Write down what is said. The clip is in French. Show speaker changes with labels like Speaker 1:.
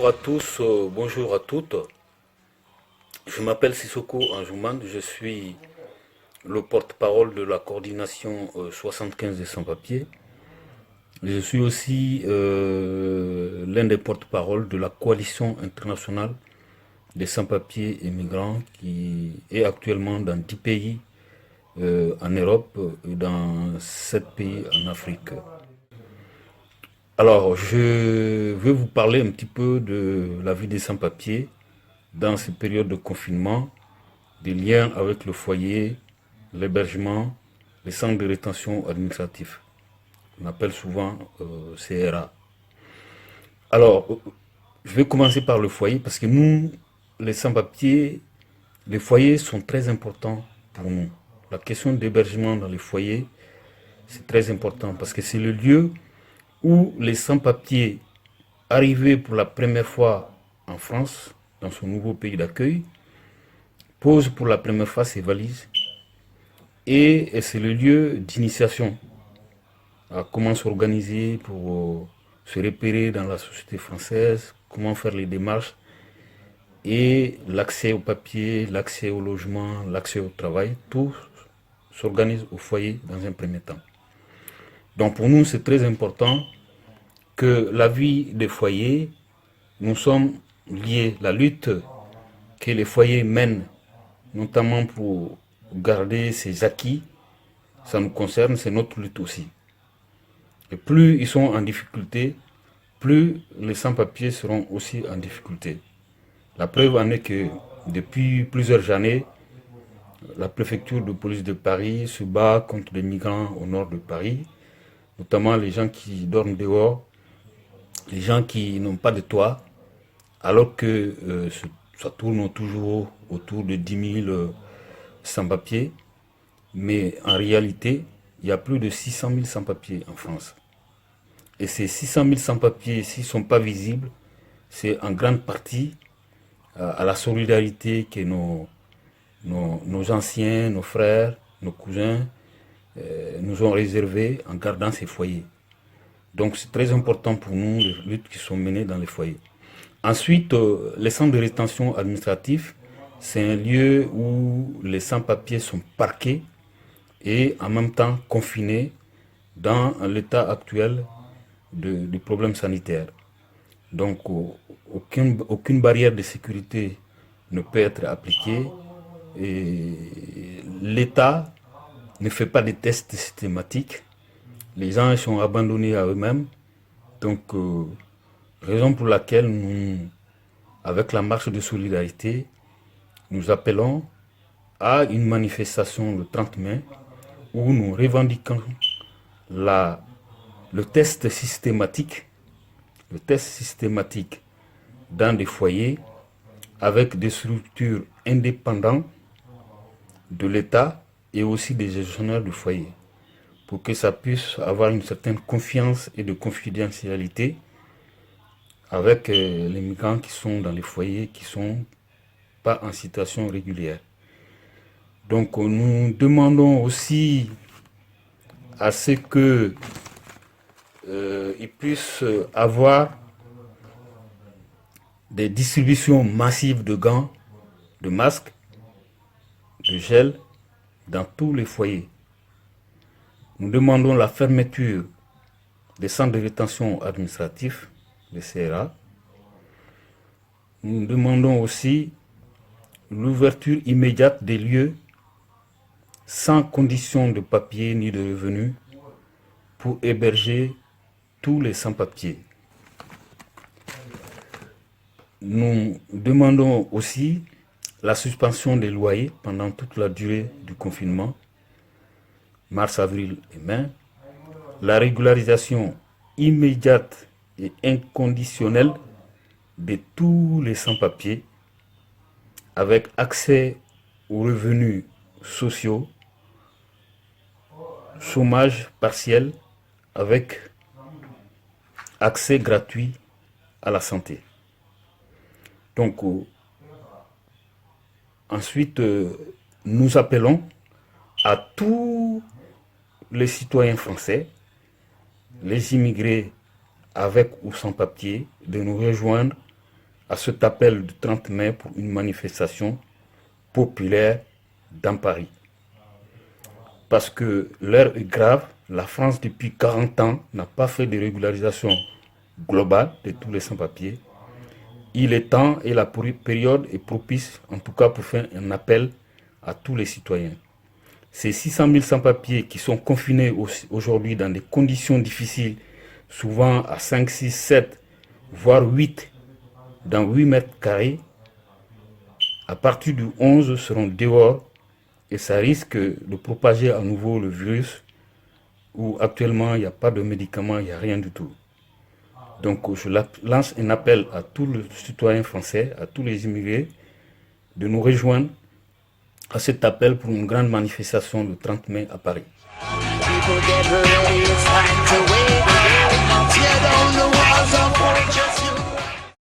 Speaker 1: Bonjour à tous, bonjour à toutes. Je m'appelle Sissoko Anjoumane, je suis le porte-parole de la coordination 75 des sans-papiers. Je suis aussi l'un des porte-parole de la coalition internationale des sans-papiers et migrants qui est actuellement dans 10 pays en Europe et dans 7 pays en Afrique. Alors, je vais vous parler un petit peu de la vie des sans-papiers dans ces périodes de confinement, des liens avec le foyer, l'hébergement, les centres de rétention administratifs. On appelle souvent CRA. Alors, je vais commencer par le foyer parce que nous, les sans-papiers, les foyers sont très importants pour nous. La question d'hébergement dans les foyers, c'est très important parce que c'est le lieu où les sans-papiers arrivés pour la première fois en France, dans son nouveau pays d'accueil, posent pour la première fois ses valises et c'est le lieu d'initiation à comment s'organiser pour se repérer dans la société française, comment faire les démarches et l'accès au papier, l'accès au logement, l'accès au travail, tout s'organise au foyer dans un premier temps. Donc pour nous, c'est très important que la vie des foyers, nous sommes liés, la lutte que les foyers mènent, notamment pour garder ces acquis, ça nous concerne, c'est notre lutte aussi. Et plus ils sont en difficulté, plus les sans-papiers seront aussi en difficulté. La preuve en est que depuis plusieurs années, la préfecture de police de Paris se bat contre les migrants au nord de Paris, notamment les gens qui dorment dehors, les gens qui n'ont pas de toit, alors que ça tourne toujours autour de 10 000 sans-papiers. Mais en réalité, il y a plus de 600 000 sans-papiers en France. Et ces 600 000 sans-papiers, s'ils ne sont pas visibles, c'est en grande partie à la solidarité que nos anciens, nos frères, nos cousins nous ont réservé en gardant ces foyers. Donc c'est très important pour nous les luttes qui sont menées dans les foyers. Ensuite, les centres de rétention administrative, c'est un lieu où les sans-papiers sont parqués et en même temps confinés dans l'état actuel du problème sanitaire. Donc aucune barrière de sécurité ne peut être appliquée et l'État ne fait pas de tests systématiques. Les gens sont abandonnés à eux-mêmes. Donc, raison pour laquelle nous, avec la marche de solidarité, nous appelons à une manifestation le 30 mai où nous revendiquons le test systématique dans des foyers avec des structures indépendantes de l'État et aussi des gestionnaires du foyer pour que ça puisse avoir une certaine confiance et de confidentialité avec les migrants qui sont dans les foyers qui ne sont pas en situation régulière. Donc nous demandons aussi à ce que ils puissent avoir des distributions massives de gants, de masques, de gel dans tous les foyers. Nous demandons la fermeture des centres de rétention administratifs, les CRA. Nous demandons aussi l'ouverture immédiate des lieux sans condition de papier ni de revenus pour héberger tous les sans-papiers. Nous demandons aussi la suspension des loyers pendant toute la durée du confinement, mars, avril et mai, la régularisation immédiate et inconditionnelle de tous les sans-papiers avec accès aux revenus sociaux, chômage partiel avec accès gratuit à la santé. Donc, ensuite, nous appelons à tous les citoyens français, les immigrés avec ou sans papier, de nous rejoindre à cet appel du 30 mai pour une manifestation populaire dans Paris. Parce que l'heure est grave, la France depuis 40 ans n'a pas fait de régularisation globale de tous les sans-papiers. Il est temps et la période est propice, en tout cas pour faire un appel à tous les citoyens. Ces 600 000 sans-papiers qui sont confinés aujourd'hui dans des conditions difficiles, souvent à 5, 6, 7, voire 8, dans 8 mètres carrés, à partir du 11 seront dehors et ça risque de propager à nouveau le virus où actuellement il n'y a pas de médicaments, il n'y a rien du tout. Donc je lance un appel à tous les citoyens français, à tous les immigrés, de nous rejoindre à cet appel pour une grande manifestation le 30 mai à Paris.